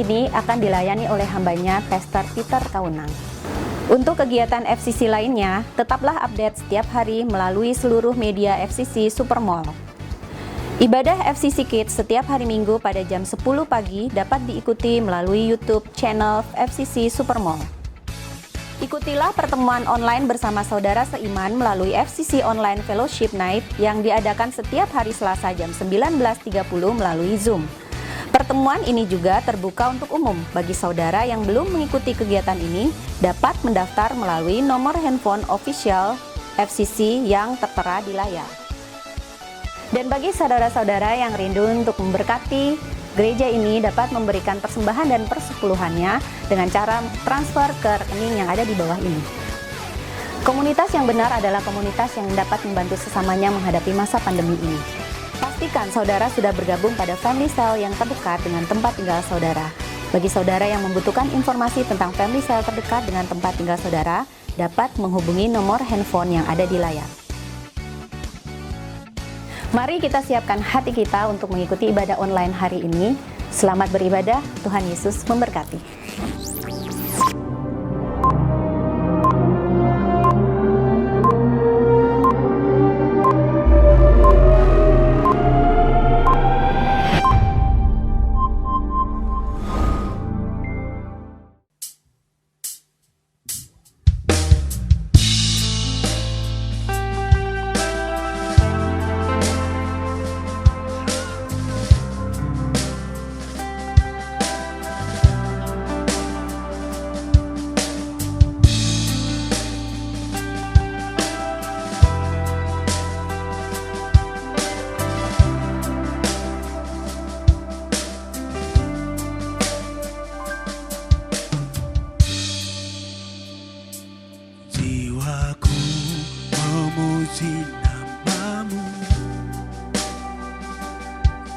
ini akan dilayani oleh hambanya Pastor Peter Kaunang. Untuk kegiatan FCC lainnya, tetaplah update setiap hari melalui seluruh media FCC Supermall. Ibadah FCC Kids setiap hari Minggu pada jam 10 pagi dapat diikuti melalui YouTube channel FCC Supermall. Ikutilah pertemuan online bersama saudara seiman melalui FCC Online Fellowship Night yang diadakan setiap hari Selasa jam 19.30 melalui Zoom. Pertemuan ini juga terbuka untuk umum. Bagi saudara yang belum mengikuti kegiatan ini, dapat mendaftar melalui nomor handphone official FCC yang tertera di layar. Dan bagi saudara-saudara yang rindu untuk memberkati gereja ini, dapat memberikan persembahan dan persepuluhannya dengan cara transfer ke rekening yang ada di bawah ini. Komunitas yang benar adalah komunitas yang dapat membantu sesamanya menghadapi masa pandemi ini. Pastikan saudara sudah bergabung pada Family Cell yang terdekat dengan tempat tinggal saudara. Bagi saudara yang membutuhkan informasi tentang Family Cell terdekat dengan tempat tinggal saudara, dapat menghubungi nomor handphone yang ada di layar. Mari kita siapkan hati kita untuk mengikuti ibadah online hari ini. Selamat beribadah, Tuhan Yesus memberkati. Jiwaku memuji namamu,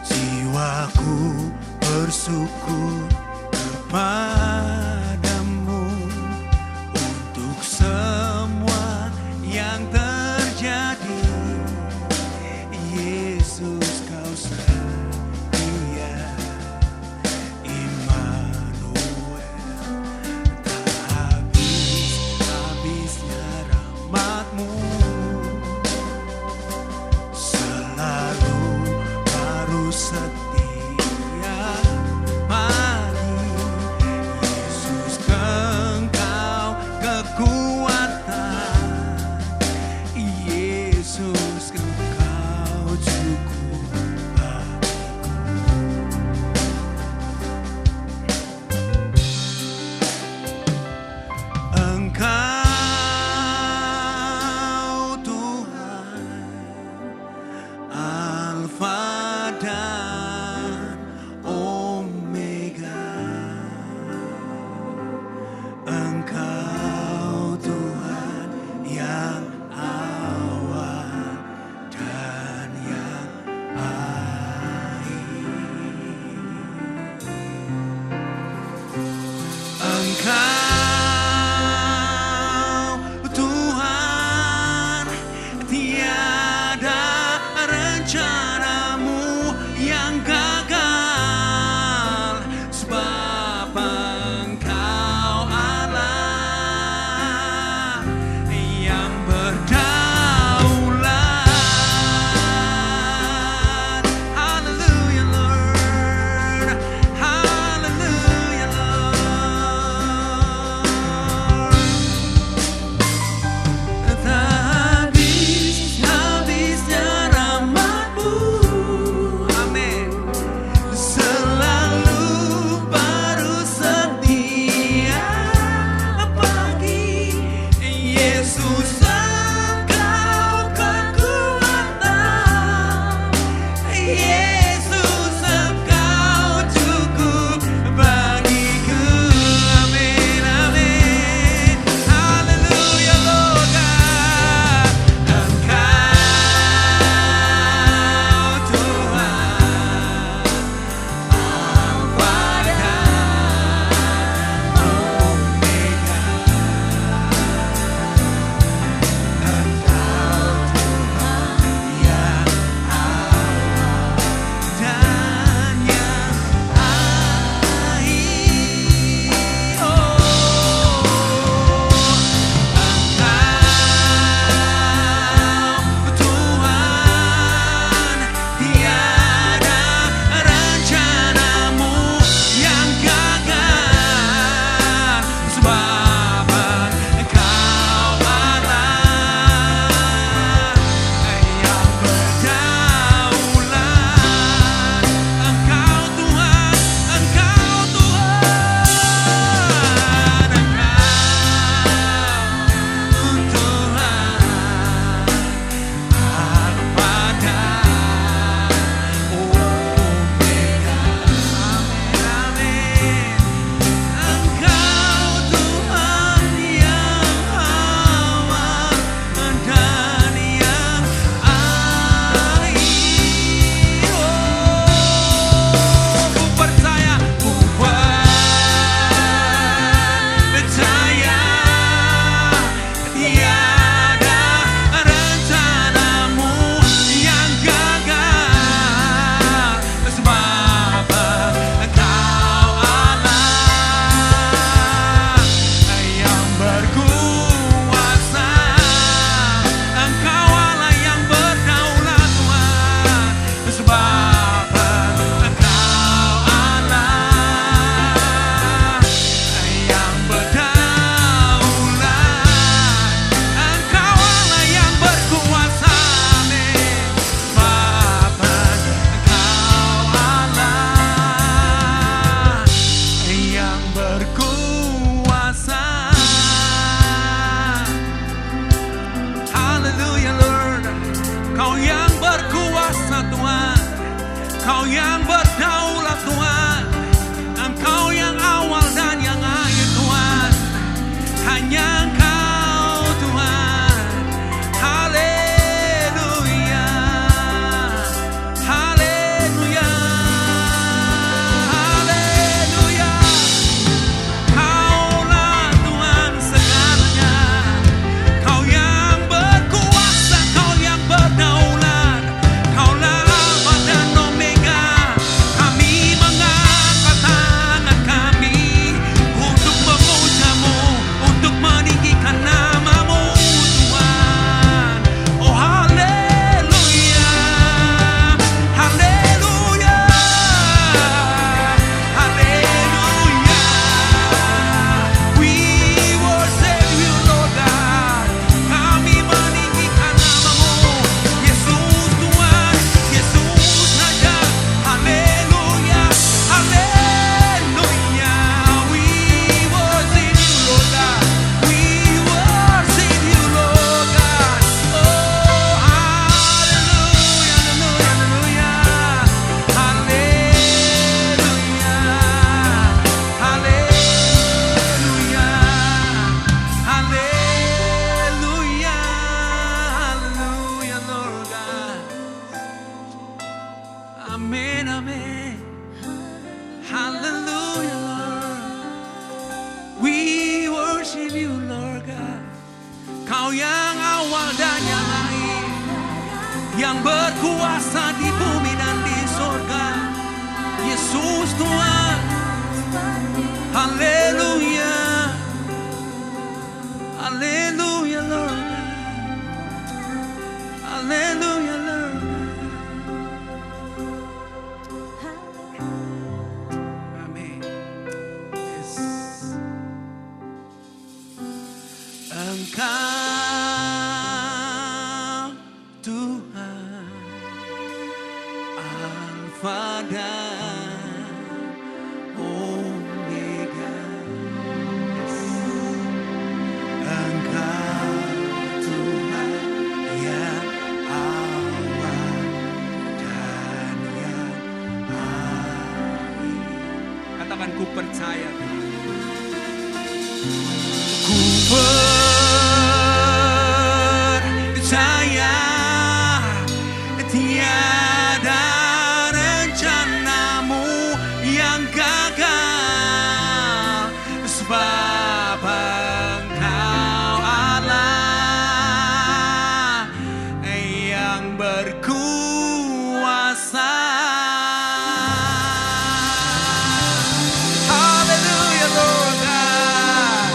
jiwaku bersyukur kepadamu untuk semua yang terjadi. Yesus, kau setia, Immanuel, tak habisnya rahmat-Mu, selalu harus setia. Mari Yesus Kau yang berkuasa Tuhan, Kau yang berdaulat Tuhan, Engkau yang awal dan yang akhir Tuhan, hanya Engkau Tuhan. Haleluya, haleluya, haleluya. Kaulah Tuhan segalanya, Kau yang berkuasa, Kau yang berdaulat, Kaulah Alfa dan Omega. Kami mengangkat tangan kami untuk memuja-Mu, untuk meninggikan nama-Mu Tuhan. Oh haleluya, haleluya, haleluya. We worship You Lord God. Kami meninggikan nama-Mu, Yesus Tuhan, Yesus Raja. Haleluya, haleluya. We worship You Lord God. We worship You Lord God. Oh haleluya, haleluya, haleluya, haleluya, haleluya, haleluya, Lord God. Amen, amen. Hallelujah, Lord. We worship You, Lord God. Kau yang awal dan yang akhir, yang berkuasa di bumi dan di surga. Yesus Tuhan. Haleluya. Haleluya, Lord God. Haleluya, Lord God. Amin. Yes. Engkau Tuhan, Alfa dan Omega. Yes. Engkau Tuhan yang awal dan yang akhir. Katakan ku percaya. Ku percaya Tiada rencana-Mu yang gagal, sebab Engkau Allah yang berkuasa. Haleluya, Lord God.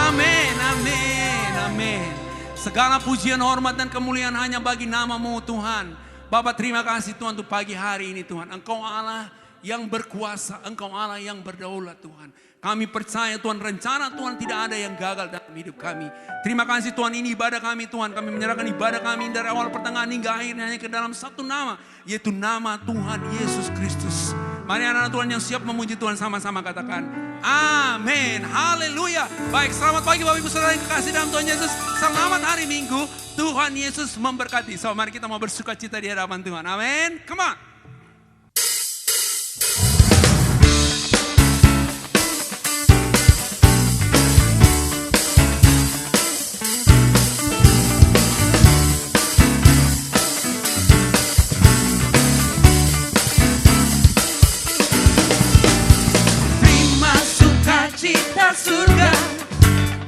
Amin, amin, amin. Segala pujian, hormat, dan kemuliaan hanya bagi nama-Mu Tuhan. Bapa, terima kasih Tuhan untuk pagi hari ini Tuhan. Engkau Allah yang berkuasa, Engkau Allah yang berdaulat Tuhan. Kami percaya Tuhan, rencana Tuhan tidak ada yang gagal dalam hidup kami. Terima kasih Tuhan, ini ibadah kami Tuhan. Kami menyerahkan ibadah kami dari awal pertengahan hingga akhirnya hanya ke dalam satu nama, yaitu nama Tuhan Yesus Kristus. Mari anak-anak Tuhan yang siap memuji Tuhan sama-sama katakan amin, haleluya. Baik, selamat pagi Bapak Ibu Saudara yang kekasih dalam Tuhan Yesus. Selamat hari Minggu, Tuhan Yesus memberkati. So mari kita mau bersuka cita di hadapan Tuhan, amin. Come on. Terima sukacita surga,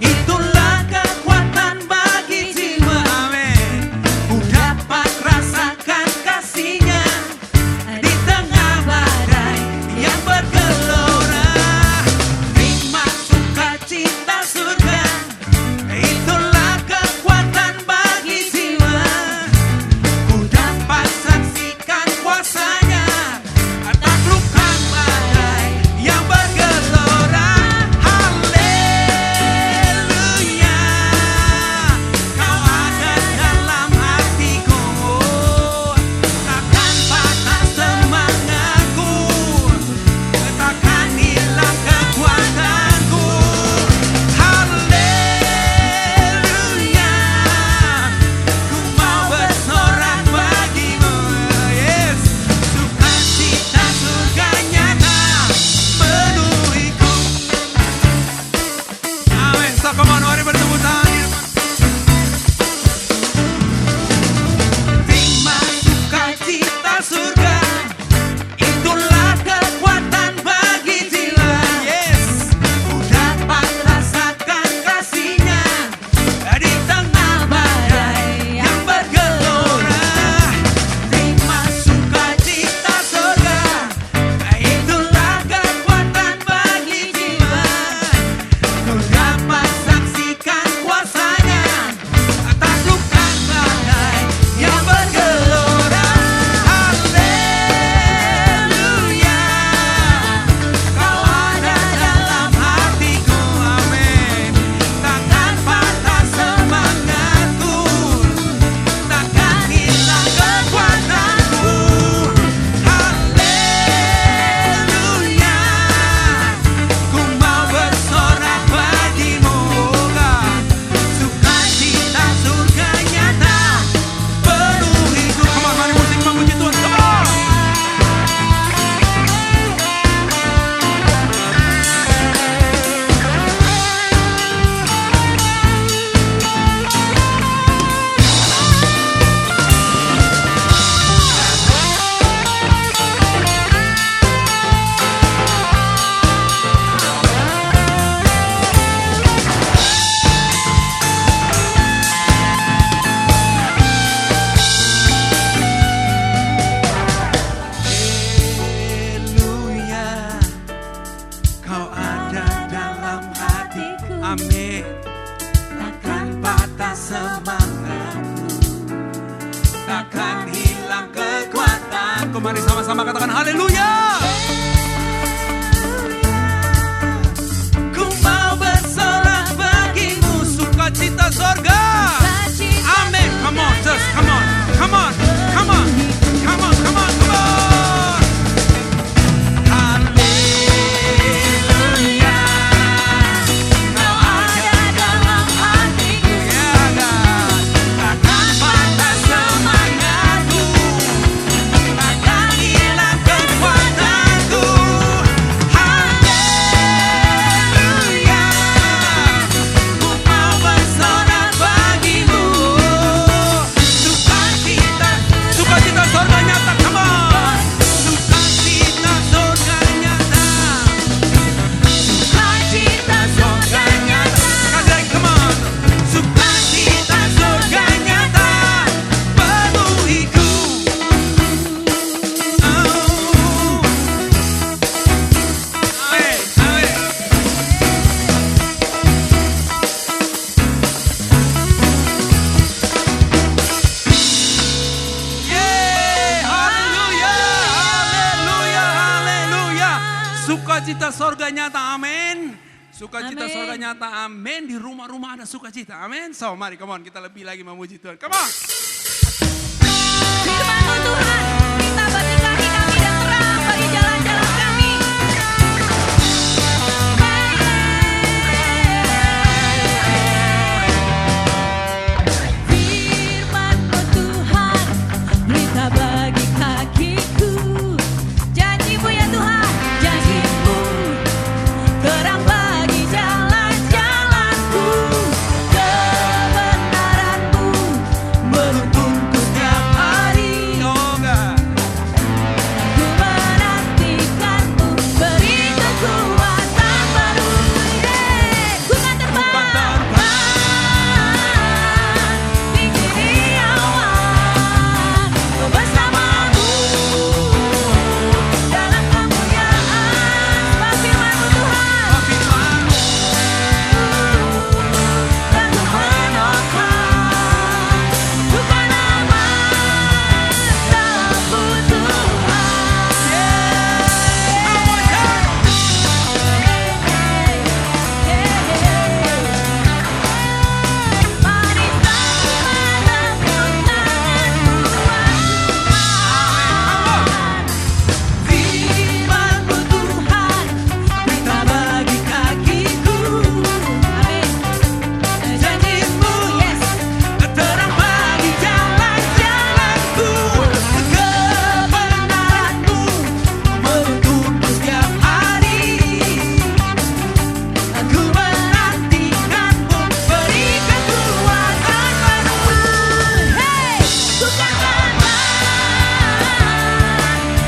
itulah kekuatan bagi jiwa. Amin. Ku dapat rasakan kasih-Nya Mari sama-sama katakan haleluya. Ku mau bersorak bagimu sukacita sorga. Amin. Come on, just come on, come on, come on, come on, come on, come on. Haleluya. Kau ada dalam hatiku, ya God. Takkan patah semangatku, takkan hilang kekuatanku. Haleluya. Ku mau bersorak bagimu. Sukacita sorga nyata, come on. Sukacita sorga nyata. Sukacita sorga nyata. Sekali lagi, come on. Sukacita sorga nyata penuhiku. Oh. Amin, amin. Yeay, haleluya, haleluya, haleluya. Sukacita sorga nyata, amin. Sukacita Amin. sorga nyata, amin. Di rumah-rumah ada sukacita, amin. So, mari, come on, kita lebih lagi memuji Tuhan. Come on. Firman-Mu Tuhan, kita berkati kami dan terang bagi jalan-jalan kami. Firman-Mu Tuhan, berita bagi kakiku. Janji-Mu ya Tuhan, janji-Mu terang bagi jalan-jalanku. Kebenaran-Mu menuntunku setiap hari. Oh, God. Ku menantikan-Mu, beri kekuatan baru. Ku kan terbang tinggi di awan bersama-Mu dalam kemuliaan. Sebab firman-Mu Tuhan Firman-Mu. dan ku menopang. Ku kan aman dalam-Mu Firman-Mu Tuhan, berita bagi kakiku. Amin. Janji-Mu, yes, Terang bagi jalan-jalanku. kebenaran-Mu menuntunku setiap hari. Ku menantikan-Mu, Beri kekuatan baru. Hey, ku kan terbang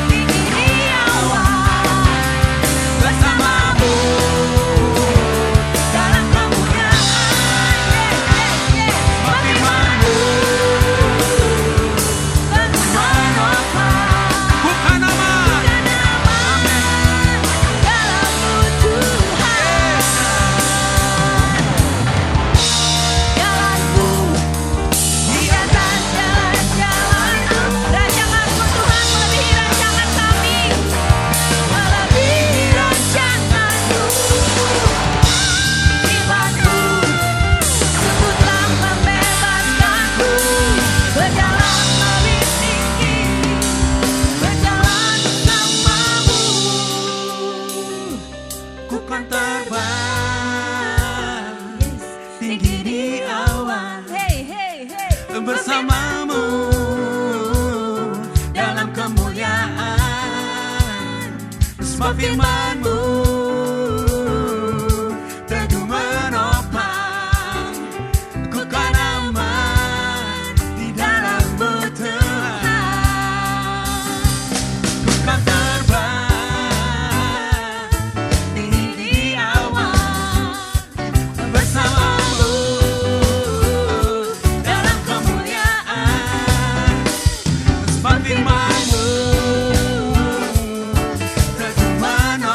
tinggi di awan bersama-Mu dalam kemuliaan. Firman-Mu dan ku menopang. bukan aman. Dalam-Mu Tuhan, jalanku di atas jalan-jalan-Mu. Rancangan-Mu Tuhan melebihi rancangan kami, melebihi rancangan-Mu. Firman-Mu sungguh telah membebaskanku, berjalan lebih tinggi, berjalan bersama-Mu. Ku kan terbang tinggi di awan Hey, hey, hey. bersama-Mu dalam kemuliaan. Sebab firman-Mu teguh menopang. Ku kan aman di dalam-Mu Tuhan. Ku kan terbang tinggi di awan bersama-Mu dalam kemuliaan. Sebab firman-Mu teguh menopang.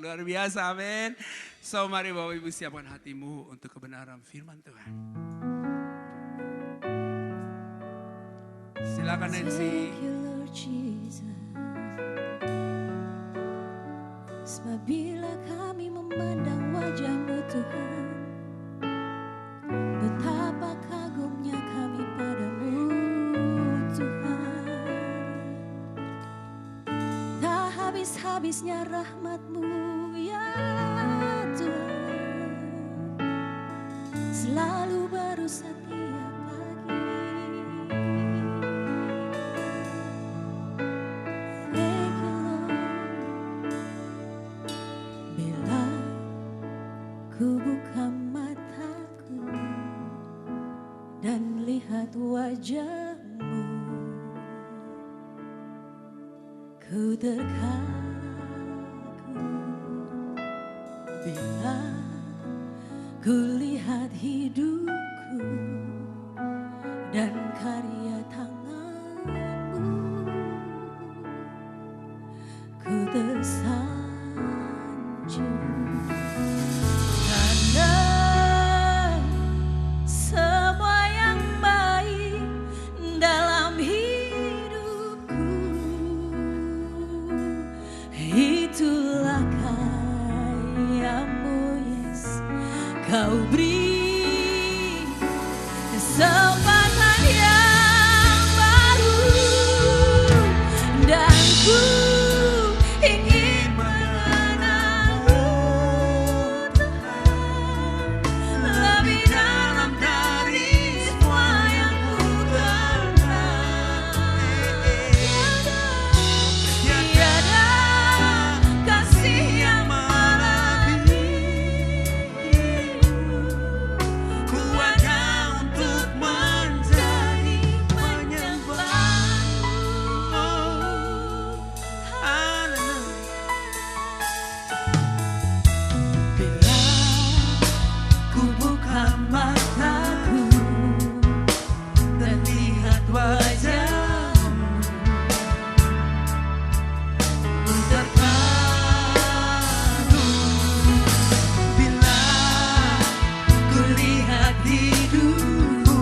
Luar biasa, amin. So mari Bapak Ibu siapkan hatimu untuk kebenaran firman Tuhan. Silakan Nancy. Thank you, Lord Jesus. Sebab bila kami memandang wajah-Mu Tuhan, betapa kagumnya kami padamu Tuhan. Tak habis-habisnya rahmat-Mu ya Tuhan, selalu baru setiap pagi. Thank you Lord. Bila ku buka mataku dan lihat wajah-Mu, ku terkagum. Bila ku lihat hidupku dan karya tangan-Mu, ku tersanjung. Karena semua yang baik dalam hidupku, itulah karya-Mu, Yes. Kau beri kesempatan yang baru, dan ku ingin mengenal-Mu Tuhan, lebih dalam dari semua yang ku kenal. Tiada kasih yang Ku ada untuk menjadi penyembah-Mu. Bila ku buka mataku dan lihat wajah-Mu, ku terkagum. Bila ku lihat hidupku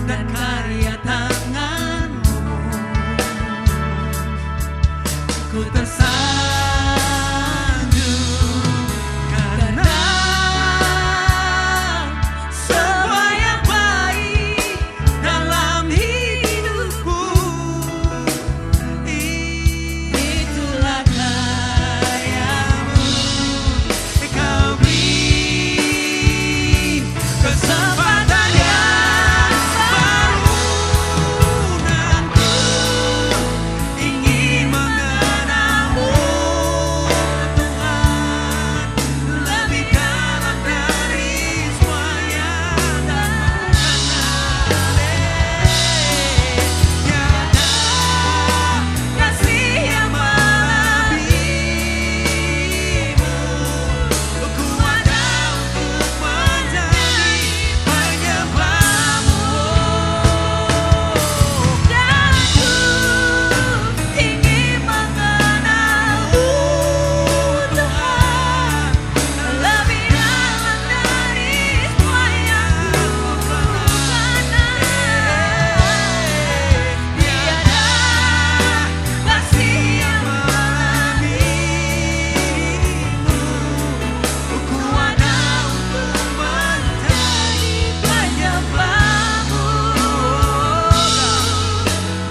dan karya tangan-Mu, ku tersanjung. Karena semua yang baik dalam hidupku, itulah karya-Mu. Kau beri kesempatan yang baru, dan ku ingin mengenal-Mu Tuhan, lebih dalam dari semua yang tak kenal. Tiada kasih yang melebihi-Mu. Ku ada untuk menjadi penyembah-Mu, dan ku ingin mengenal-Mu Tuhan, lebih dalam dari semua yang ku kenal. Tiada kasih yang melebihi-Mu. Ku ada untuk menjadi penyembah-Mu.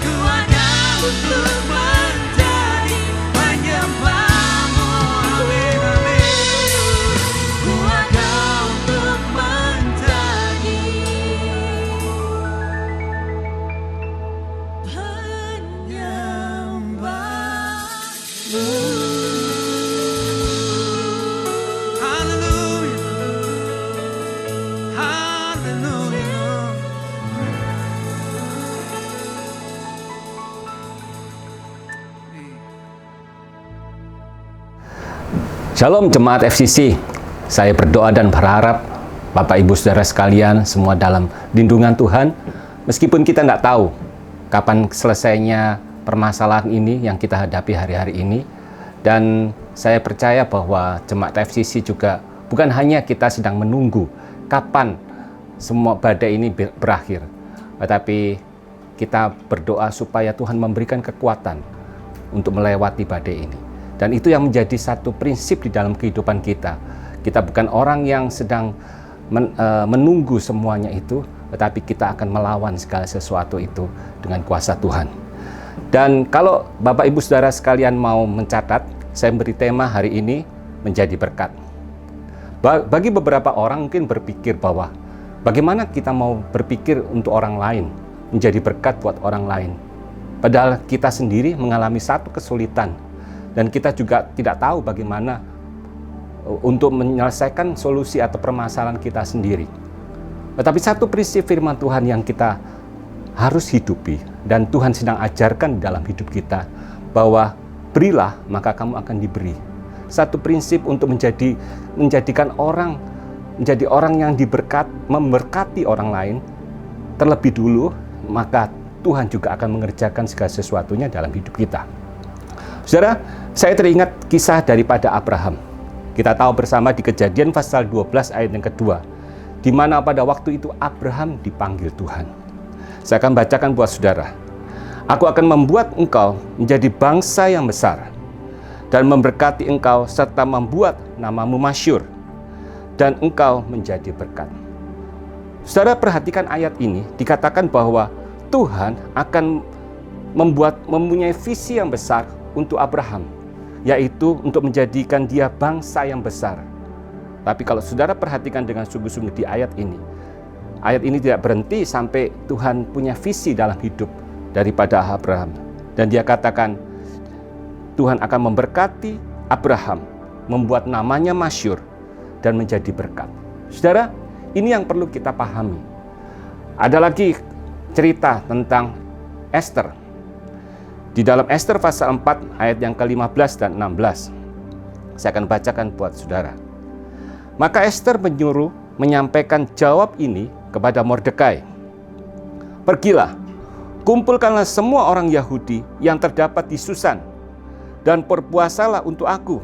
Ku ada untuk menjadi penyembah-Mu. Amin, amin. Ku ada untuk menjadi penyembah-Mu. Haleluya. Haleluya. Shalom Jemaat FCC, saya berdoa dan berharap Bapak Ibu Saudara sekalian semua dalam lindungan Tuhan. Meskipun kita nggak tahu kapan selesainya permasalahan ini yang kita hadapi hari-hari ini, Dan saya percaya bahwa jemaat FCC juga bukan hanya kita sedang menunggu kapan semua badai ini berakhir, tetapi kita berdoa supaya Tuhan memberikan kekuatan untuk melewati badai ini. Dan itu yang menjadi satu prinsip di dalam kehidupan kita. Kita bukan orang yang sedang menunggu semuanya itu, tetapi kita akan melawan segala sesuatu itu dengan kuasa Tuhan. Dan kalau Bapak Ibu Saudara sekalian mau mencatat, saya beri tema hari ini menjadi berkat. Bagi beberapa orang mungkin berpikir bahwa bagaimana kita mau berpikir untuk orang lain, menjadi berkat buat orang lain. Padahal kita sendiri mengalami satu kesulitan dan kita juga tidak tahu bagaimana untuk menyelesaikan solusi atau permasalahan kita sendiri. Tetapi satu prinsip firman Tuhan yang kita harus hidupi dan Tuhan sedang ajarkan dalam hidup kita, bahwa berilah maka kamu akan diberi. Satu prinsip untuk menjadikan orang menjadi orang yang memberkati orang lain terlebih dulu, maka Tuhan juga akan mengerjakan segala sesuatunya dalam hidup kita. Saudara, saya teringat kisah daripada Abraham. Kita tahu bersama di Kejadian pasal 12 ayat yang kedua, di mana pada waktu itu Abraham dipanggil Tuhan. Saya akan bacakan buat saudara. Aku akan membuat engkau menjadi bangsa yang besar dan memberkati engkau serta membuat namamu masyhur dan engkau menjadi berkat. Saudara, perhatikan ayat ini, dikatakan bahwa Tuhan akan mempunyai visi yang besar untuk Abraham, yaitu untuk menjadikan dia bangsa yang besar. Tapi kalau saudara perhatikan dengan sungguh-sungguh di ayat ini tidak berhenti sampai Tuhan punya visi dalam hidup daripada Abraham. Dan dia katakan, Tuhan akan memberkati Abraham, membuat namanya masyhur, dan menjadi berkat. Saudara, ini yang perlu kita pahami. Ada lagi cerita tentang Esther. Di dalam Esther pasal 4 ayat yang ke-15 dan 16. Saya akan bacakan buat saudara. Maka Esther menyampaikan jawab ini kepada Mordekai. Pergilah, kumpulkanlah semua orang Yahudi yang terdapat di Susan, dan berpuasalah untuk aku.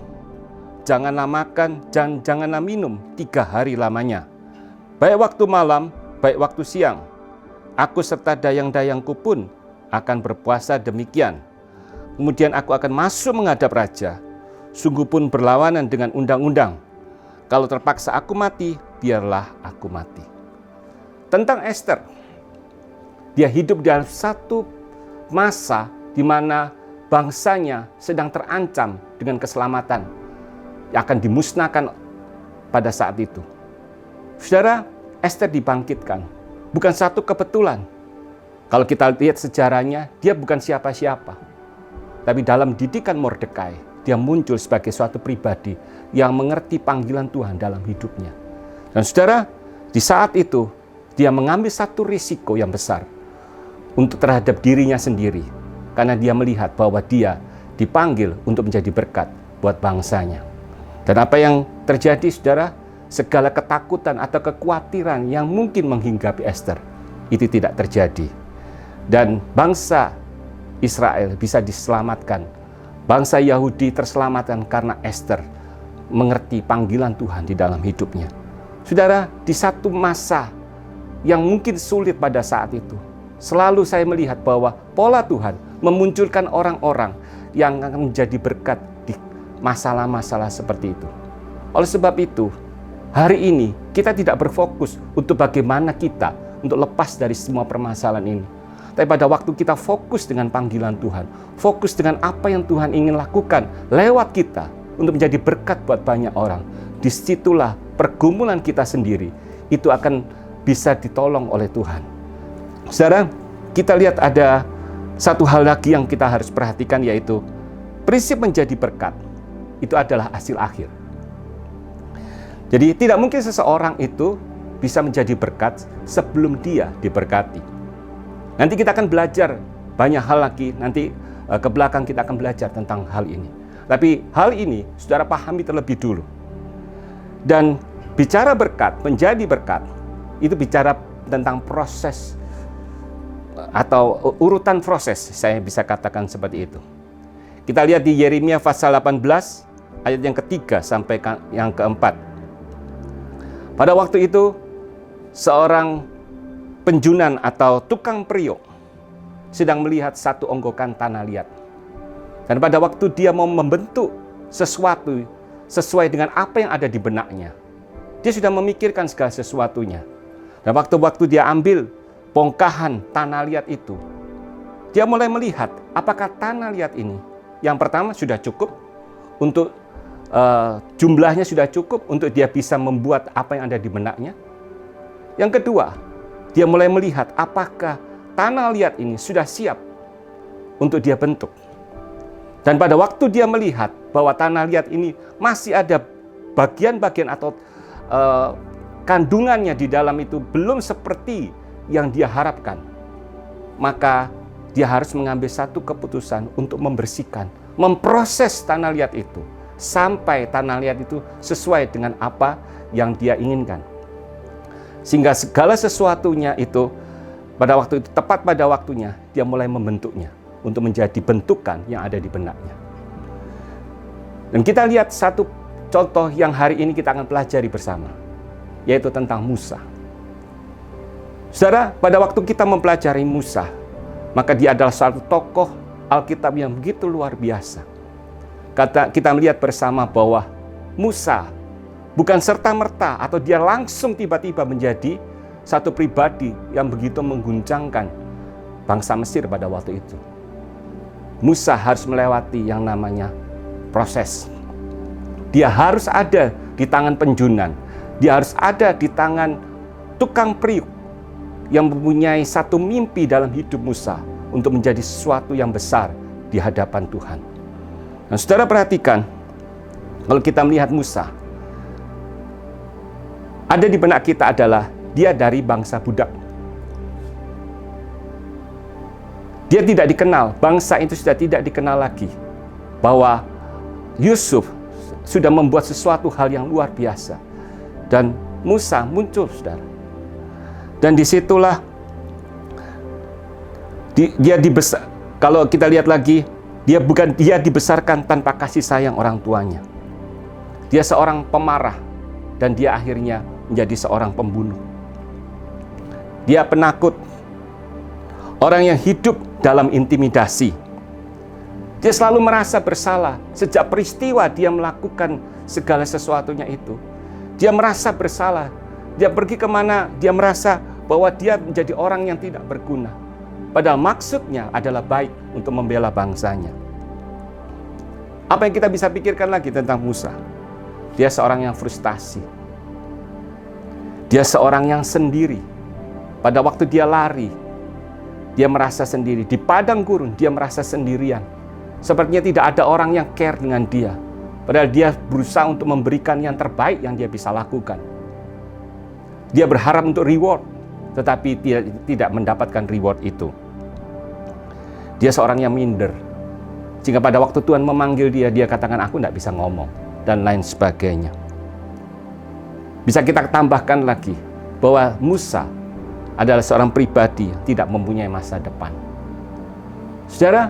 Janganlah makan dan janganlah minum 3 hari lamanya, baik waktu malam, baik waktu siang. Aku serta dayang-dayangku pun akan berpuasa demikian. Kemudian aku akan masuk menghadap raja, sungguh pun berlawanan dengan undang-undang. Kalau terpaksa aku mati, biarlah aku mati. Tentang Esther, dia hidup dalam satu masa di mana bangsanya sedang terancam dengan keselamatan yang akan dimusnahkan pada saat itu. Saudara, Esther dibangkitkan. Bukan satu kebetulan. Kalau kita lihat sejarahnya, dia bukan siapa-siapa. Tapi dalam didikan Mordekai, dia muncul sebagai suatu pribadi yang mengerti panggilan Tuhan dalam hidupnya. Dan saudara, di saat itu, dia mengambil satu risiko yang besar untuk terhadap dirinya sendiri. Karena dia melihat bahwa dia dipanggil untuk menjadi berkat buat bangsanya. Dan apa yang terjadi, saudara, segala ketakutan atau kekhawatiran yang mungkin menghinggapi Esther, itu tidak terjadi. Dan bangsa Israel bisa diselamatkan. Bangsa Yahudi terselamatkan karena Esther mengerti panggilan Tuhan di dalam hidupnya. Saudara, di satu masa yang mungkin sulit pada saat itu, selalu saya melihat bahwa pola Tuhan memunculkan orang-orang yang akan menjadi berkat di masalah-masalah seperti itu. Oleh sebab itu, hari ini kita tidak berfokus untuk bagaimana kita untuk lepas dari semua permasalahan ini. Tapi pada waktu kita fokus dengan panggilan Tuhan, fokus dengan apa yang Tuhan ingin lakukan lewat kita untuk menjadi berkat buat banyak orang, disitulah pergumulan kita sendiri itu akan bisa ditolong oleh Tuhan. Saudara, kita lihat ada satu hal lagi yang kita harus perhatikan, yaitu prinsip menjadi berkat itu adalah hasil akhir. Jadi tidak mungkin seseorang itu bisa menjadi berkat sebelum dia diberkati. Nanti kita akan belajar banyak hal lagi, nanti ke belakang kita akan belajar tentang hal ini. Tapi hal ini saudara pahami terlebih dulu. Dan bicara berkat, menjadi berkat, itu bicara tentang proses atau urutan proses, saya bisa katakan seperti itu. Kita lihat di Yeremia pasal 18 ayat yang ketiga sampai yang keempat. Pada waktu itu seorang penjunan atau tukang periuk sedang melihat satu onggokan tanah liat. Dan pada waktu dia mau membentuk sesuatu sesuai dengan apa yang ada di benaknya, dia sudah memikirkan segala sesuatunya. Dan waktu-waktu dia ambil bongkahan tanah liat itu, dia mulai melihat apakah tanah liat ini yang pertama sudah cukup untuk jumlahnya sudah cukup untuk dia bisa membuat apa yang ada di benaknya. Yang kedua, dia mulai melihat apakah tanah liat ini sudah siap untuk dia bentuk. Dan pada waktu dia melihat bahwa tanah liat ini masih ada bagian-bagian atau kandungannya di dalam itu belum seperti yang dia harapkan, maka dia harus mengambil satu keputusan untuk membersihkan, memproses tanah liat itu sampai tanah liat itu sesuai dengan apa yang dia inginkan. Sehingga segala sesuatunya itu pada waktu itu, tepat pada waktunya, dia mulai membentuknya untuk menjadi bentukan yang ada di benaknya. Dan kita lihat satu contoh yang hari ini kita akan pelajari bersama, yaitu tentang Musa. Saudara, pada waktu kita mempelajari Musa, maka dia adalah satu tokoh Alkitab yang begitu luar biasa. Kita melihat bersama bahwa Musa bukan serta-merta atau dia langsung tiba-tiba menjadi satu pribadi yang begitu mengguncangkan bangsa Mesir pada waktu itu. Musa harus melewati yang namanya proses. Dia harus ada di tangan penjunan. Dia harus ada di tangan tukang periuk yang mempunyai satu mimpi dalam hidup Musa untuk menjadi sesuatu yang besar di hadapan Tuhan. Nah, saudara perhatikan, kalau kita melihat Musa, ada di benak kita adalah dia dari bangsa budak. Dia tidak dikenal, bangsa itu sudah tidak dikenal lagi. Bahwa Yusuf sudah membuat sesuatu hal yang luar biasa. Dan Musa muncul, saudara. Dan disitulah dia dibesar. Kalau kita lihat lagi, dia dibesarkan tanpa kasih sayang orang tuanya. Dia seorang pemarah dan dia akhirnya menjadi seorang pembunuh. Dia penakut, orang yang hidup dalam intimidasi. Dia selalu merasa bersalah sejak peristiwa dia melakukan segala sesuatunya itu. Dia merasa bersalah. Dia pergi kemana, dia merasa bahwa dia menjadi orang yang tidak berguna. Padahal maksudnya adalah baik untuk membela bangsanya. Apa yang kita bisa pikirkan lagi tentang Musa? Dia seorang yang frustasi. Dia seorang yang sendiri. Pada waktu dia lari, dia merasa sendiri. Di padang gurun, dia merasa sendirian. Sepertinya tidak ada orang yang care dengan dia. Padahal dia berusaha untuk memberikan yang terbaik yang dia bisa lakukan. Dia berharap untuk reward, tetapi tidak mendapatkan reward itu. Dia seorang yang minder. Sehingga pada waktu Tuhan memanggil dia, dia katakan, aku tidak bisa ngomong, dan lain sebagainya. Bisa kita tambahkan lagi, bahwa Musa adalah seorang pribadi yang tidak mempunyai masa depan. Saudara,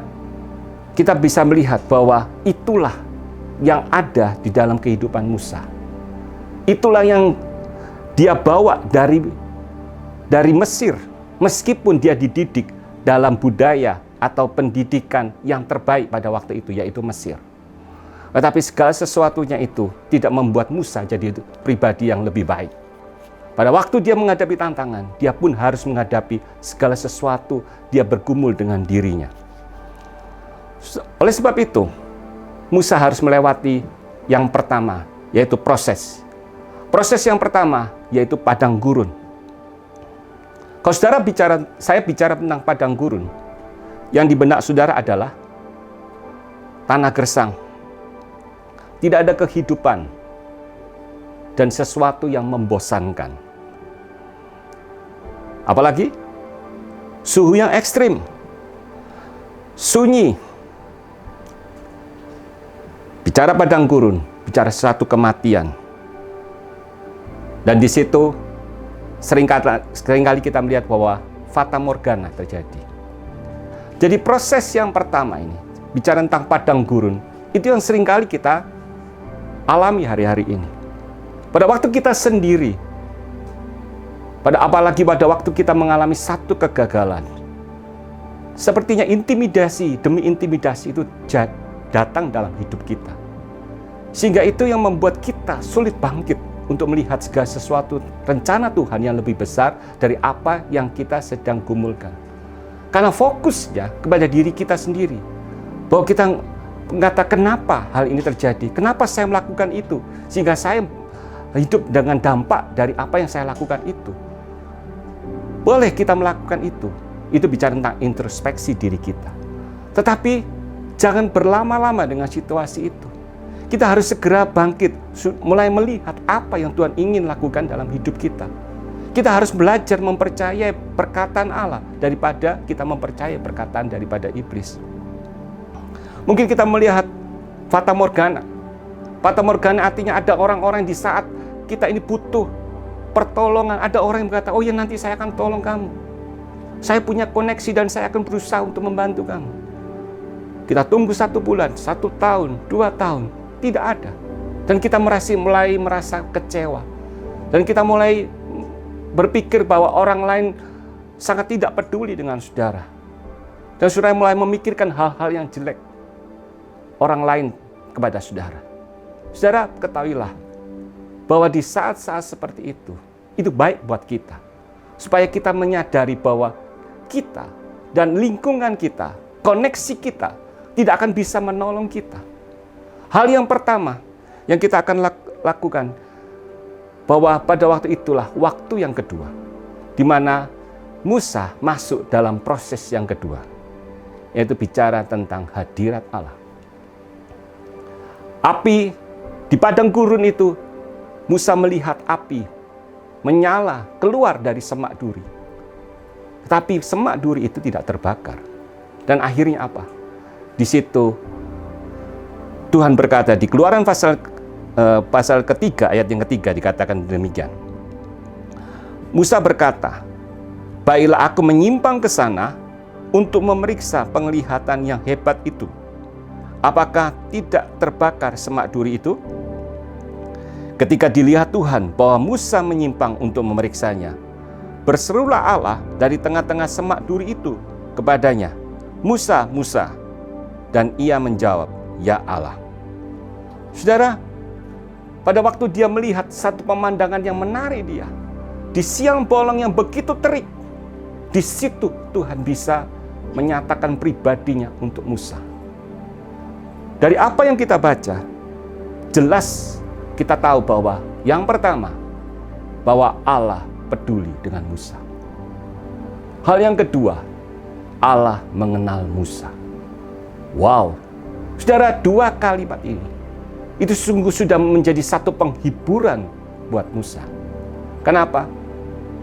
kita bisa melihat bahwa itulah yang ada di dalam kehidupan Musa. Itulah yang dia bawa dari Mesir, meskipun dia dididik dalam budaya atau pendidikan yang terbaik pada waktu itu, yaitu Mesir. Tetapi segala sesuatunya itu tidak membuat Musa jadi pribadi yang lebih baik. Pada waktu dia menghadapi tantangan, dia pun harus menghadapi segala sesuatu, dia bergumul dengan dirinya. Oleh sebab itu, Musa harus melewati yang pertama, yaitu proses. Proses yang pertama, yaitu padang gurun. Kalau saya bicara tentang padang gurun, yang di benak saudara adalah tanah gersang. Tidak ada kehidupan dan sesuatu yang membosankan. Apalagi suhu yang ekstrim, sunyi. Bicara padang gurun, bicara suatu kematian. Dan di situ seringkali kita melihat bahwa fata morgana terjadi. Jadi proses yang pertama ini, bicara tentang padang gurun, itu yang seringkali kita alami hari-hari ini. Pada waktu kita sendiri, apalagi pada waktu kita mengalami satu kegagalan, sepertinya intimidasi demi intimidasi itu datang dalam hidup kita. Sehingga itu yang membuat kita sulit bangkit untuk melihat segala sesuatu rencana Tuhan yang lebih besar dari apa yang kita sedang gumulkan. Karena fokusnya kepada diri kita sendiri. Bahwa kita mengatakan kenapa hal ini terjadi, kenapa saya melakukan itu, sehingga saya hidup dengan dampak dari apa yang saya lakukan itu. Boleh kita melakukan itu bicara tentang introspeksi diri kita. Tetapi jangan berlama-lama dengan situasi itu. Kita harus segera bangkit, mulai melihat apa yang Tuhan ingin lakukan dalam hidup kita. Kita harus belajar mempercayai perkataan Allah daripada kita mempercayai perkataan daripada iblis. Mungkin kita melihat fata morgana. Fata morgana artinya ada orang-orang di saat kita ini butuh pertolongan. Ada orang yang berkata, oh ya nanti saya akan tolong kamu. Saya punya koneksi dan saya akan berusaha untuk membantu kamu. Kita tunggu 1 bulan, 1 tahun, 2 tahun. Tidak ada. Dan kita mulai merasa kecewa. Dan kita mulai berpikir bahwa orang lain sangat tidak peduli dengan saudara. Dan saudara mulai memikirkan hal-hal yang jelek orang lain kepada saudara. Saudara, ketahuilah bahwa di saat-saat seperti itu baik buat kita. Supaya kita menyadari bahwa kita dan lingkungan kita, koneksi kita tidak akan bisa menolong kita. Hal yang pertama yang kita akan lakukan, bahwa pada waktu itulah waktu yang kedua, di mana Musa masuk dalam proses yang kedua, yaitu bicara tentang hadirat Allah. Api di padang gurun itu, Musa melihat api menyala keluar dari semak duri. Tetapi semak duri itu tidak terbakar. Dan akhirnya apa? Di situ Tuhan berkata di Keluaran pasal ketiga, ayat yang ketiga dikatakan demikian. Musa berkata, baiklah aku menyimpang ke sana untuk memeriksa penglihatan yang hebat itu. Apakah tidak terbakar semak duri itu? Ketika dilihat Tuhan bahwa Musa menyimpang untuk memeriksanya, berserulah Allah dari tengah-tengah semak duri itu kepadanya, Musa, Musa. Dan ia menjawab, ya Allah. Saudara, pada waktu dia melihat satu pemandangan yang menarik dia, di siang bolong yang begitu terik, di situ Tuhan bisa menyatakan pribadinya untuk Musa. Dari apa yang kita baca, jelas kita tahu bahwa yang pertama, bahwa Allah peduli dengan Musa. Hal yang kedua, Allah mengenal Musa. Wow, saudara, 2 kalimat ini itu sungguh sudah menjadi satu penghiburan buat Musa. Kenapa?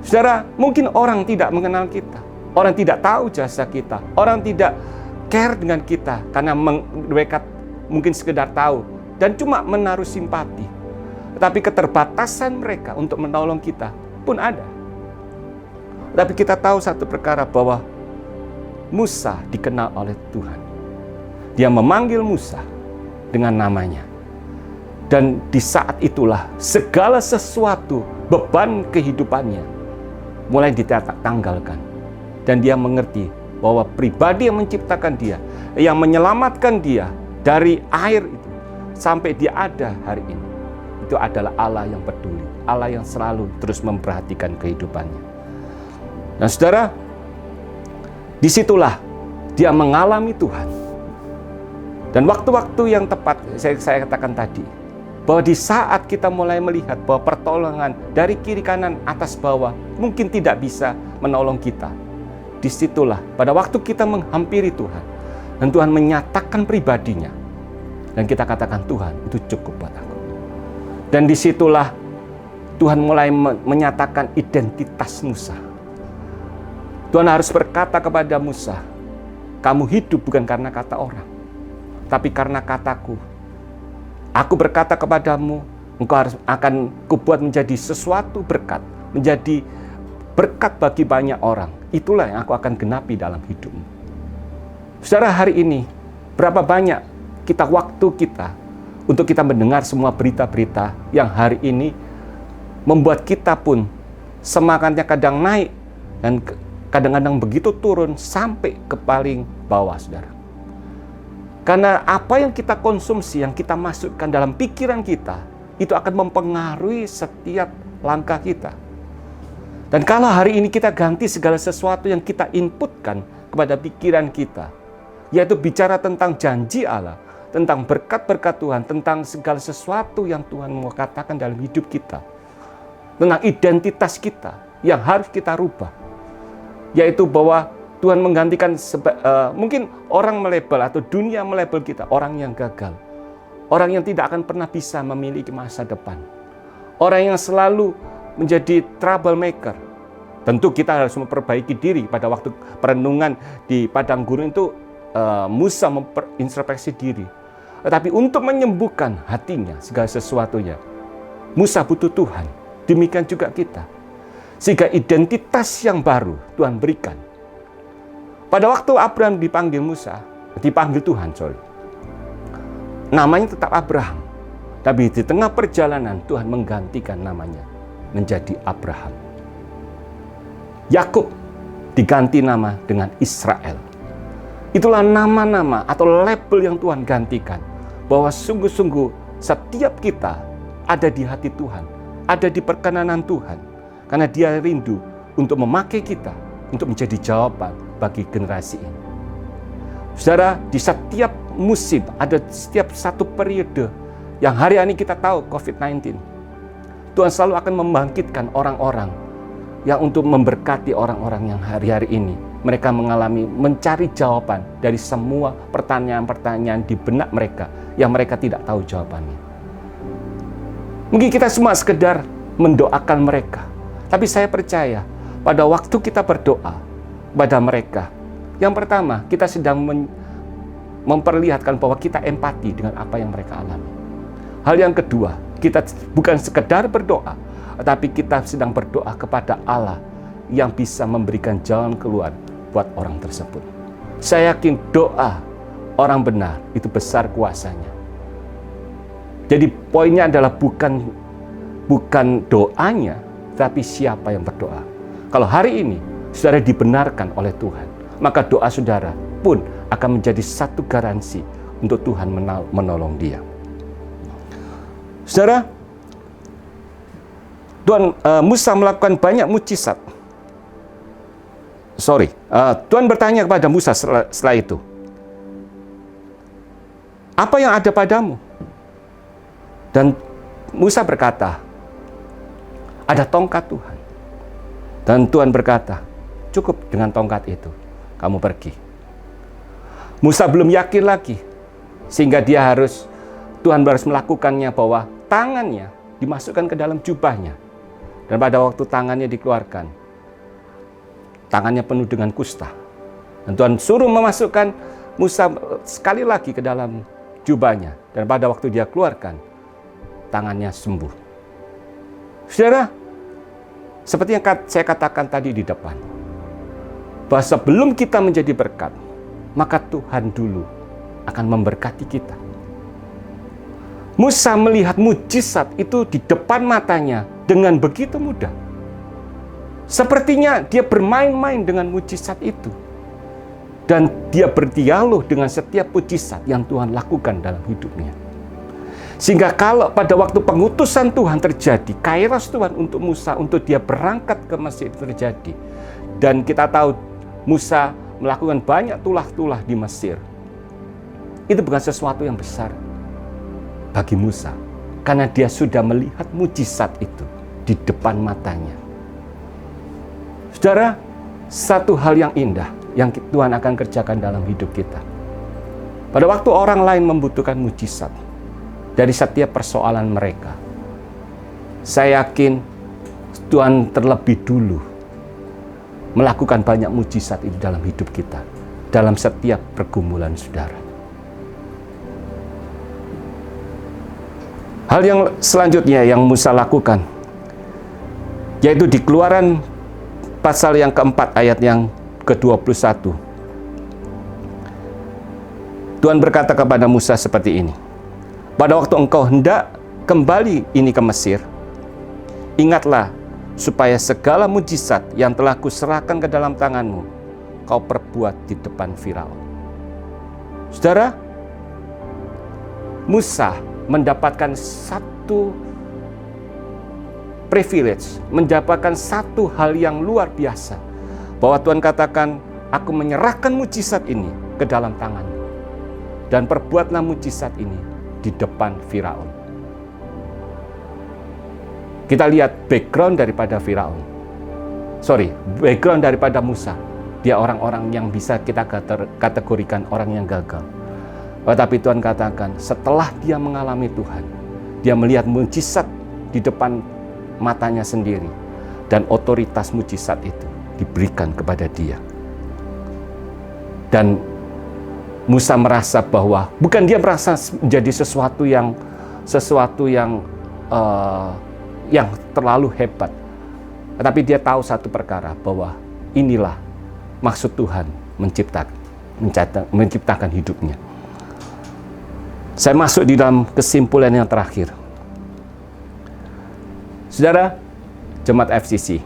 Saudara, mungkin orang tidak mengenal kita, orang tidak tahu jasa kita, orang tidak care dengan kita karena mereka mungkin sekedar tahu dan cuma menaruh simpati. Tetapi keterbatasan mereka untuk menolong kita pun ada. Tapi kita tahu satu perkara, bahwa Musa dikenal oleh Tuhan. Dia memanggil Musa dengan namanya. Dan di saat itulah segala sesuatu, beban kehidupannya mulai ditanggalkan. Dan dia mengerti bahwa pribadi yang menciptakan dia, yang menyelamatkan dia dari air itu sampai dia ada hari ini, itu adalah Allah yang peduli, Allah yang selalu terus memperhatikan kehidupannya. Dan saudara, disitulah dia mengalami Tuhan. Dan waktu-waktu yang tepat, saya katakan tadi, bahwa di saat kita mulai melihat bahwa pertolongan dari kiri kanan atas bawah mungkin tidak bisa menolong kita, disitulah pada waktu kita menghampiri Tuhan dan Tuhan menyatakan pribadinya, dan kita katakan, Tuhan, itu cukup buat aku. Dan disitulah Tuhan mulai menyatakan identitas Musa. Tuhan harus berkata kepada Musa, kamu hidup bukan karena kata orang, tapi karena kataku. Aku berkata kepadamu, engkau akan kubuat menjadi sesuatu berkat, menjadi berkat bagi banyak orang. Itulah yang aku akan genapi dalam hidupmu. Saudara, hari ini Berapa banyak waktu kita untuk kita mendengar semua berita-berita yang hari ini membuat kita pun semangatnya kadang naik dan kadang-kadang begitu turun sampai ke paling bawah, saudara. Karena apa yang kita konsumsi, yang kita masukkan dalam pikiran kita, itu akan mempengaruhi setiap langkah kita. Dan kalau hari ini kita ganti segala sesuatu yang kita inputkan kepada pikiran kita, yaitu bicara tentang janji Allah, tentang berkat-berkat Tuhan, tentang segala sesuatu yang Tuhan mau katakan dalam hidup kita, tentang identitas kita yang harus kita rubah, yaitu bahwa Tuhan menggantikan, mungkin orang melabel atau dunia melabel kita orang yang gagal, orang yang tidak akan pernah bisa memiliki masa depan, orang yang selalu menjadi troublemaker. Tentu kita harus memperbaiki diri. Pada waktu perenungan di padang gurun itu Musa memperintrospeksi diri. Tetapi untuk menyembuhkan hatinya, segala sesuatunya, Musa butuh Tuhan. Demikian juga kita. Sehingga identitas yang baru Tuhan berikan. Pada waktu Abraham dipanggil Tuhan, namanya tetap Abraham. Tapi di tengah perjalanan Tuhan menggantikan namanya menjadi Abraham. Yakub diganti nama dengan Israel. Itulah nama-nama atau label yang Tuhan gantikan. Bahwa sungguh-sungguh setiap kita ada di hati Tuhan, ada di perkenanan Tuhan. Karena Dia rindu untuk memakai kita, untuk menjadi jawaban bagi generasi ini. Saudara, di setiap musim, ada setiap satu periode yang hari ini kita tahu COVID-19. Tuhan selalu akan membangkitkan orang-orang yang untuk memberkati orang-orang yang hari-hari ini mereka mencari jawaban dari semua pertanyaan-pertanyaan di benak mereka yang mereka tidak tahu jawabannya. Mungkin kita semua sekedar mendoakan mereka, tapi saya percaya pada waktu kita berdoa pada mereka, yang pertama kita sedang memperlihatkan bahwa kita empati dengan apa yang mereka alami. Hal yang kedua, kita bukan sekedar berdoa, tetapi kita sedang berdoa kepada Allah yang bisa memberikan jalan keluar buat orang tersebut. Saya yakin doa orang benar itu besar kuasanya. Jadi poinnya adalah bukan doanya, tapi siapa yang berdoa. Kalau hari ini saudara dibenarkan oleh Tuhan, maka doa saudara pun akan menjadi satu garansi untuk Tuhan menolong dia. Saudara, Musa melakukan banyak mujizat. Tuhan bertanya kepada Musa setelah itu, apa yang ada padamu? Dan Musa berkata, ada tongkat Tuhan. Dan Tuhan berkata, cukup dengan tongkat itu, kamu pergi. Musa belum yakin lagi, sehingga Tuhan harus melakukannya bahwa tangannya dimasukkan ke dalam jubahnya. Dan pada waktu tangannya dikeluarkan, tangannya penuh dengan kusta. Dan Tuhan suruh memasukkan Musa sekali lagi ke dalam jubahnya. Dan pada waktu dia keluarkan, tangannya sembuh. Saudara, seperti yang saya katakan tadi di depan, bahwa sebelum kita menjadi berkat, maka Tuhan dulu akan memberkati kita. Musa melihat mujizat itu di depan matanya dengan begitu mudah. Sepertinya dia bermain-main dengan mujizat itu. Dan dia berdialog dengan setiap mujizat yang Tuhan lakukan dalam hidupnya. Sehingga kalau pada waktu pengutusan Tuhan terjadi, kairos Tuhan untuk Musa, untuk dia berangkat ke Mesir terjadi. Dan kita tahu Musa melakukan banyak tulah-tulah di Mesir. Itu bukan sesuatu yang besar bagi Musa, karena dia sudah melihat mujizat itu di depan matanya. Saudara, satu hal yang indah yang Tuhan akan kerjakan dalam hidup kita. Pada waktu orang lain membutuhkan mujizat dari setiap persoalan mereka, saya yakin Tuhan terlebih dulu melakukan banyak mujizat itu dalam hidup kita, dalam setiap pergumulan saudara. Hal yang selanjutnya yang Musa lakukan, yaitu di Keluaran pasal yang keempat ayat yang ke-21. Tuhan berkata kepada Musa seperti ini. Pada waktu engkau hendak kembali ini ke Mesir, ingatlah supaya segala mujizat yang telah kuserahkan ke dalam tanganmu, kau perbuat di depan Firaun. Saudara, Musa mendapatkan satu privilege, mendapatkan satu hal yang luar biasa. Bahwa Tuhan katakan, aku menyerahkan mujizat ini ke dalam tanganmu. Dan perbuatlah mujizat ini di depan Firaun. Kita lihat background daripada Firaun. Background daripada Musa. Dia orang-orang yang bisa kita kategorikan orang yang gagal. Tetapi Tuhan katakan, setelah dia mengalami Tuhan, dia melihat mujizat di depan matanya sendiri. Dan otoritas mujizat itu diberikan kepada dia. Dan Musa merasa bahwa bukan dia merasa menjadi sesuatu yang terlalu hebat, tetapi dia tahu satu perkara, bahwa inilah maksud Tuhan menciptakan hidupnya. Saya masuk di dalam kesimpulan yang terakhir. Saudara, jemaat FCC,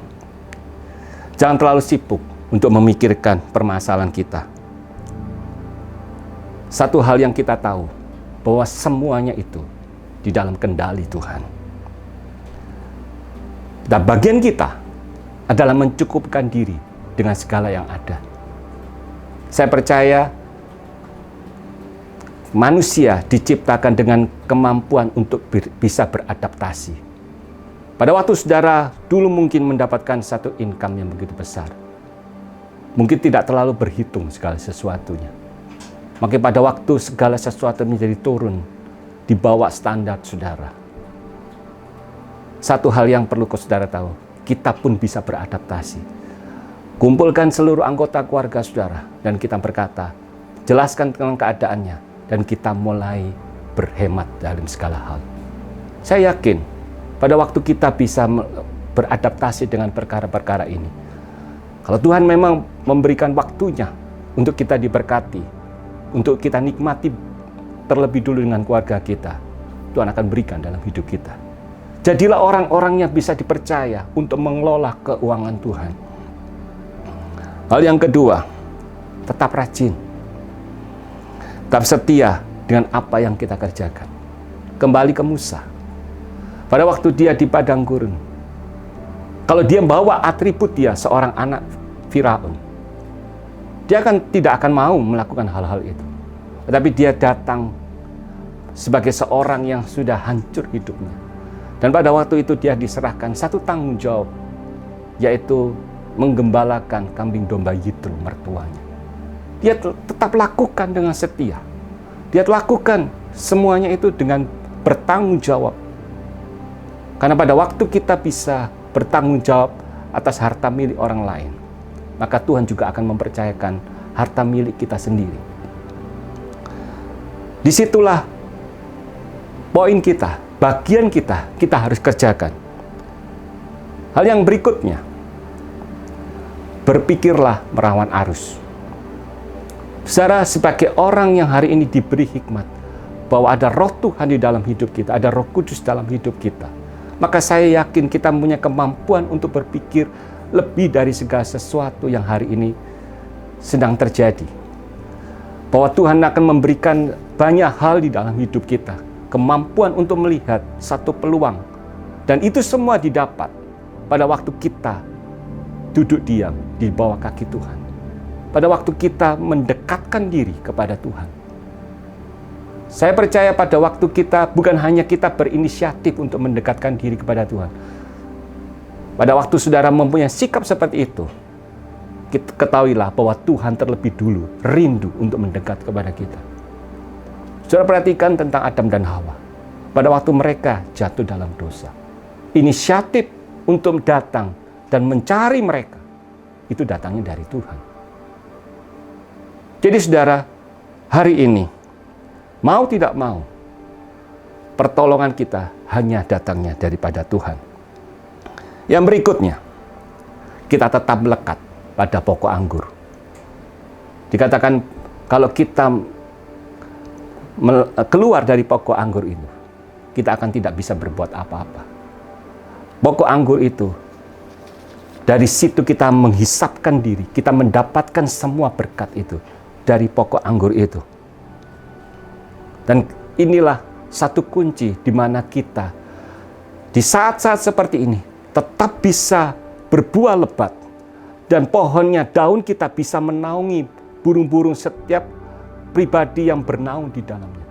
jangan terlalu sibuk untuk memikirkan permasalahan kita. Satu hal yang kita tahu, bahwa semuanya itu di dalam kendali Tuhan. Dan bagian kita adalah mencukupkan diri dengan segala yang ada. Saya percaya manusia diciptakan dengan kemampuan untuk bisa beradaptasi. Pada waktu saudara dulu mungkin mendapatkan satu income yang begitu besar, mungkin tidak terlalu berhitung segala sesuatunya. Maka pada waktu segala sesuatu menjadi turun di bawah standar saudara. Satu hal yang perlu saudara tahu, kita pun bisa beradaptasi. Kumpulkan seluruh anggota keluarga saudara dan kita berkata, jelaskan tentang keadaannya dan kita mulai berhemat dalam segala hal. Saya yakin pada waktu kita bisa beradaptasi dengan perkara-perkara ini, kalau Tuhan memang memberikan waktunya untuk kita diberkati, untuk kita nikmati terlebih dulu dengan keluarga kita, Tuhan akan berikan dalam hidup kita. Jadilah orang-orang yang bisa dipercaya untuk mengelola keuangan Tuhan. Hal yang kedua, tetap rajin. Tetap setia dengan apa yang kita kerjakan. Kembali ke Musa. Pada waktu dia di padang gurun, kalau dia bawa atribut dia seorang anak Firaun, dia tidak akan mau melakukan hal-hal itu. Tetapi dia datang sebagai seorang yang sudah hancur hidupnya. Dan pada waktu itu dia diserahkan satu tanggung jawab, yaitu menggembalakan kambing domba Yitro mertuanya. Dia tetap lakukan dengan setia. Dia lakukan semuanya itu dengan bertanggung jawab. Karena pada waktu kita bisa bertanggung jawab atas harta milik orang lain, maka Tuhan juga akan mempercayakan harta milik kita sendiri. Disitulah poin kita, bagian kita harus kerjakan. Hal yang berikutnya, berpikirlah melawan arus. Saudara, sebagai orang yang hari ini diberi hikmat, bahwa ada roh Tuhan di dalam hidup kita, ada Roh Kudus dalam hidup kita, maka saya yakin kita punya kemampuan untuk berpikir lebih dari segala sesuatu yang hari ini sedang terjadi. Bahwa Tuhan akan memberikan banyak hal di dalam hidup kita. Kemampuan untuk melihat satu peluang. Dan itu semua didapat pada waktu kita duduk diam di bawah kaki Tuhan. Pada waktu kita mendekatkan diri kepada Tuhan. Saya percaya pada waktu kita, bukan hanya kita berinisiatif untuk mendekatkan diri kepada Tuhan. Pada waktu saudara mempunyai sikap seperti itu, ketahuilah bahwa Tuhan terlebih dulu rindu untuk mendekat kepada kita. Saudara perhatikan tentang Adam dan Hawa. Pada waktu mereka jatuh dalam dosa, inisiatif untuk datang dan mencari mereka, itu datangnya dari Tuhan. Jadi saudara, hari ini, mau tidak mau, pertolongan kita hanya datangnya daripada Tuhan. Yang berikutnya, kita tetap melekat pada pokok anggur. Dikatakan kalau kita keluar dari pokok anggur itu, kita akan tidak bisa berbuat apa-apa. Pokok anggur itu, dari situ kita menghisapkan diri, kita mendapatkan semua berkat itu dari pokok anggur itu. Dan inilah satu kunci di mana kita di saat-saat seperti ini tetap bisa berbuah lebat, dan pohonnya, daun kita bisa menaungi burung-burung, setiap pribadi yang bernaung di dalamnya.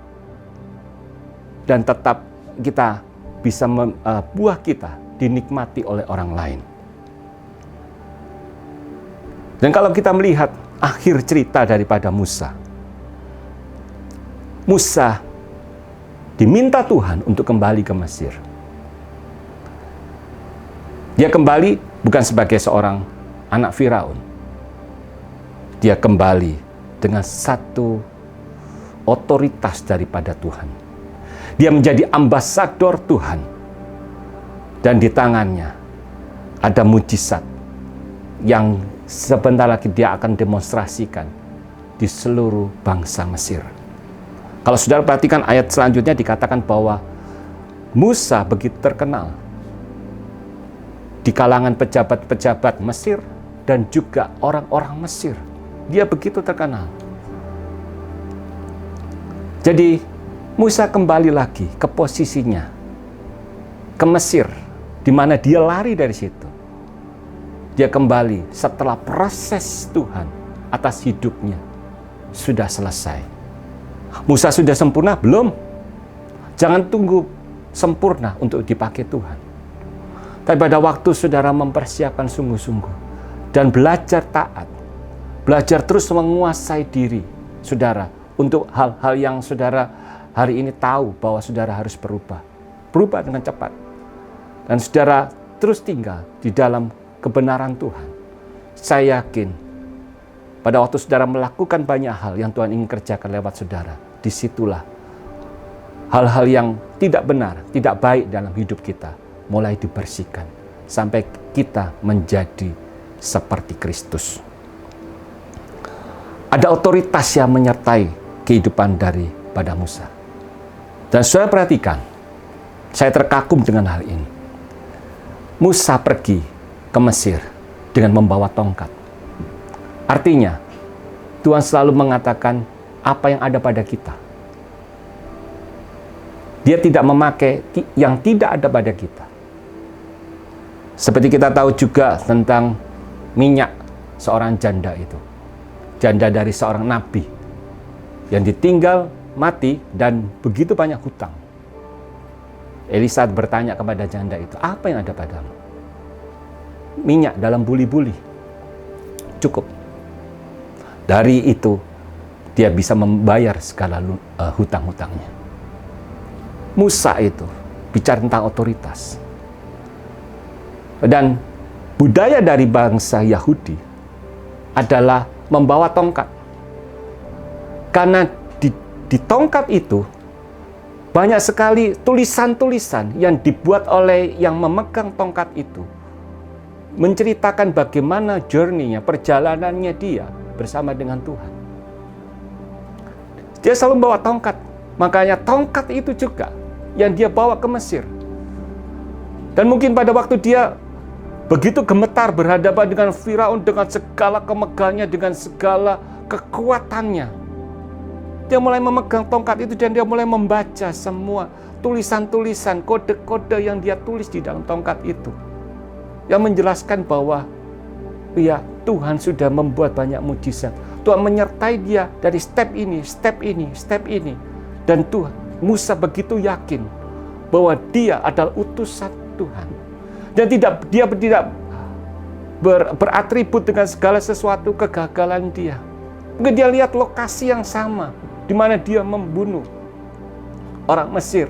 Dan tetap kita bisa buah kita dinikmati oleh orang lain. Dan kalau kita melihat akhir cerita daripada Musa, Musa diminta Tuhan untuk kembali ke Mesir. Dia kembali bukan sebagai seorang anak Firaun. Dia kembali dengan satu otoritas daripada Tuhan. Dia menjadi ambasador Tuhan. Dan di tangannya ada mujizat yang sebentar lagi dia akan demonstrasikan di seluruh bangsa Mesir. Kalau saudara perhatikan ayat selanjutnya, dikatakan bahwa Musa begitu terkenal di kalangan pejabat-pejabat Mesir dan juga orang-orang Mesir. Dia begitu terkenal. Jadi Musa kembali lagi ke posisinya, ke Mesir, di mana dia lari dari situ. Dia kembali setelah proses Tuhan atas hidupnya sudah selesai. Musa sudah sempurna? Belum. Jangan tunggu sempurna untuk dipakai Tuhan. Tapi pada waktu saudara mempersiapkan sungguh-sungguh dan belajar taat, belajar terus menguasai diri saudara untuk hal-hal yang saudara hari ini tahu bahwa saudara harus berubah. Berubah dengan cepat. Dan saudara terus tinggal di dalam kebenaran Tuhan. Saya yakin pada waktu saudara melakukan banyak hal yang Tuhan ingin kerjakan lewat saudara, disitulah hal-hal yang tidak benar, tidak baik dalam hidup kita mulai dibersihkan sampai kita menjadi seperti Kristus. Ada otoritas yang menyertai kehidupan daripada Musa. Dan saudara perhatikan, saya terkagum dengan hal ini. Musa pergi ke Mesir dengan membawa tongkat. Artinya, Tuhan selalu mengatakan apa yang ada pada kita. Dia tidak memakai yang tidak ada pada kita. Seperti kita tahu juga tentang minyak seorang janda itu. Janda dari seorang nabi yang ditinggal mati dan begitu banyak hutang. Elisa bertanya kepada janda itu, apa yang ada padamu? Minyak dalam buli-buli. Cukup. Dari itu, dia bisa membayar segala hutang-hutangnya. Musa itu bicara tentang otoritas. Dan budaya dari bangsa Yahudi adalah membawa tongkat. Karena di tongkat itu banyak sekali tulisan-tulisan yang dibuat oleh yang memegang tongkat itu, menceritakan bagaimana journey-nya, perjalanannya dia bersama dengan Tuhan. Dia selalu membawa tongkat. Makanya tongkat itu juga yang dia bawa ke Mesir. Dan mungkin pada waktu dia begitu gemetar berhadapan dengan Firaun, dengan segala kemegahannya, dengan segala kekuatannya, dia mulai memegang tongkat itu dan dia mulai membaca semua tulisan-tulisan, kode-kode yang dia tulis di dalam tongkat itu. Yang menjelaskan bahwa ya, Tuhan sudah membuat banyak mujizat. Tuhan menyertai dia dari step ini, step ini, step ini. Dan Tuhan, Musa begitu yakin bahwa dia adalah utusan Tuhan. Dan dia tidak beratribut dengan segala sesuatu kegagalan dia. Mungkin dia lihat lokasi yang sama, di mana dia membunuh orang Mesir.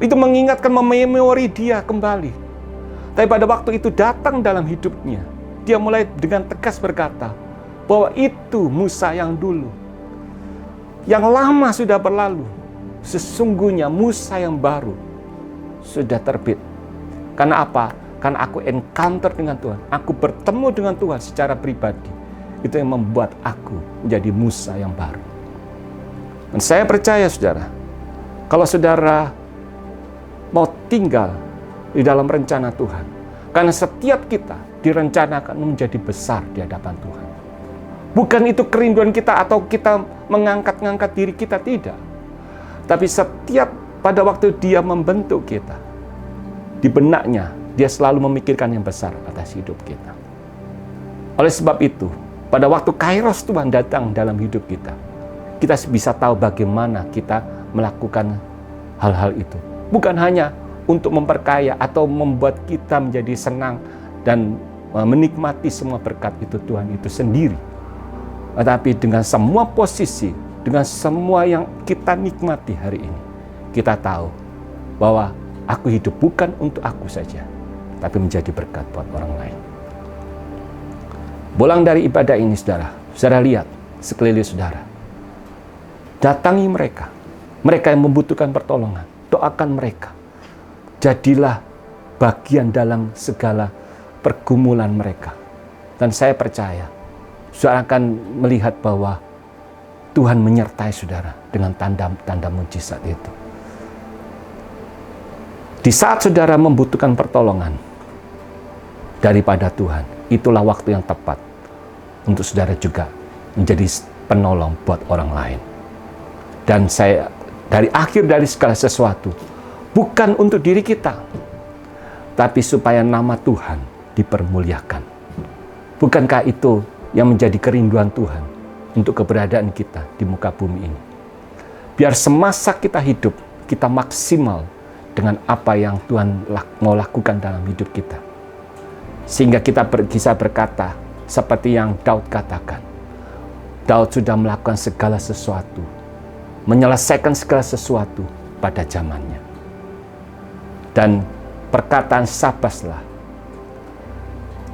Itu mengingatkan, mememori dia kembali. Tapi pada waktu itu datang dalam hidupnya, dia mulai dengan tegas berkata bahwa itu Musa yang dulu. Yang lama sudah berlalu. Sesungguhnya Musa yang baru sudah terbit. Karena apa? Karena aku encounter dengan Tuhan. Aku bertemu dengan Tuhan secara pribadi. Itu yang membuat aku menjadi Musa yang baru. Dan saya percaya saudara, kalau saudara mau tinggal di dalam rencana Tuhan, karena setiap kita direncanakan menjadi besar di hadapan Tuhan. Bukan itu kerinduan kita atau kita mengangkat-ngangkat diri kita, tidak. Tapi setiap pada waktu Dia membentuk kita, di benaknya Dia selalu memikirkan yang besar atas hidup kita. Oleh sebab itu, pada waktu Kairos Tuhan datang dalam hidup kita bisa tahu bagaimana kita melakukan hal-hal itu. Bukan hanya untuk memperkaya atau membuat kita menjadi senang dan menikmati semua berkat itu Tuhan itu sendiri. Tetapi dengan semua posisi, dengan semua yang kita nikmati hari ini, kita tahu bahwa aku hidup bukan untuk aku saja, tapi menjadi berkat buat orang lain. Pulang dari ibadah ini, saudara lihat sekeliling saudara. Datangi mereka, mereka yang membutuhkan pertolongan. Doakan mereka. Jadilah bagian dalam segala pergumulan mereka. Dan saya percaya, saudara akan melihat bahwa Tuhan menyertai saudara dengan tanda-tanda mujizat itu. Di saat saudara membutuhkan pertolongan daripada Tuhan, itulah waktu yang tepat untuk saudara juga menjadi penolong buat orang lain. Dan saya dari akhir dari segala sesuatu, bukan untuk diri kita, tapi supaya nama Tuhan dipermuliakan. Bukankah itu yang menjadi kerinduan Tuhan untuk keberadaan kita di muka bumi ini? Biar semasa kita hidup, kita maksimal dengan apa yang Tuhan mau lakukan dalam hidup kita. Sehingga kita bisa berkata, seperti yang Daud katakan, Daud sudah melakukan segala sesuatu, menyelesaikan segala sesuatu pada zamannya. Dan perkataan sabaslah,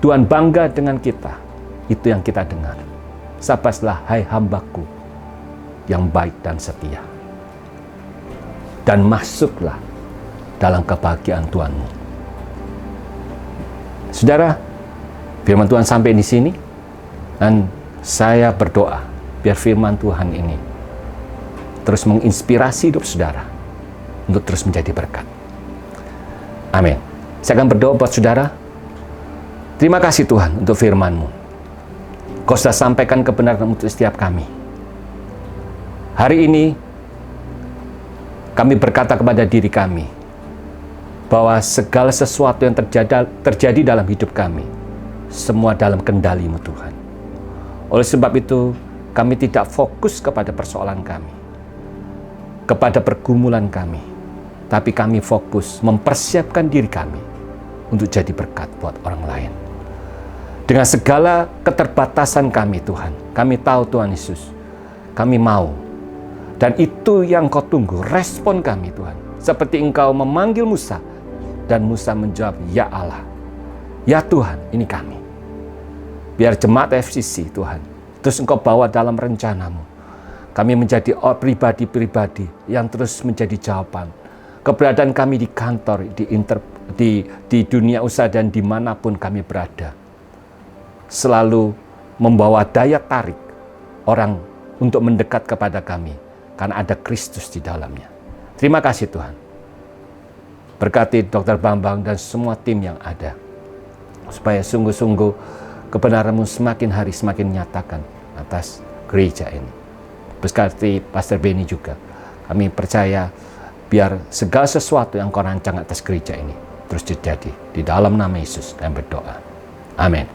Tuhan bangga dengan kita, itu yang kita dengar. Sabaslah, hai hambaku yang baik dan setia, dan masuklah dalam kebahagiaan Tuhanmu. Saudara, firman Tuhan sampai di sini, dan saya berdoa biar firman Tuhan ini terus menginspirasi hidup saudara untuk terus menjadi berkat. Amin. Saya akan berdoa buat saudara. Terima kasih Tuhan untuk firman-Mu. Kau sudah sampaikan kebenaran untuk setiap kami. Hari ini kami berkata kepada diri kami bahwa segala sesuatu yang terjadi dalam hidup kami, semua dalam kendali-Mu Tuhan. Oleh sebab itu, kami tidak fokus kepada persoalan kami, kepada pergumulan kami, tapi kami fokus mempersiapkan diri kami untuk jadi berkat buat orang lain. Dengan segala keterbatasan kami Tuhan, kami tahu Tuhan Yesus, kami mau. Dan itu yang Kau tunggu, respon kami Tuhan. Seperti Engkau memanggil Musa, dan Musa menjawab, ya Allah, ya Tuhan, ini kami. Biar jemaat FCC Tuhan, terus Engkau bawa dalam rencana-Mu. Kami menjadi pribadi-pribadi yang terus menjadi jawaban. Keberadaan kami di kantor, di dunia usaha dan dimanapun kami berada, selalu membawa daya tarik orang untuk mendekat kepada kami, karena ada Kristus di dalamnya. Terima kasih Tuhan. Berkati Dr. Bambang dan semua tim yang ada, supaya sungguh-sungguh kebenaran-Mu semakin hari semakin nyatakan atas gereja ini. Berkati Pastor Benny juga. Kami percaya biar segala sesuatu yang Kau rancang atas gereja ini terus terjadi. Di dalam nama Yesus kami berdoa. Amin.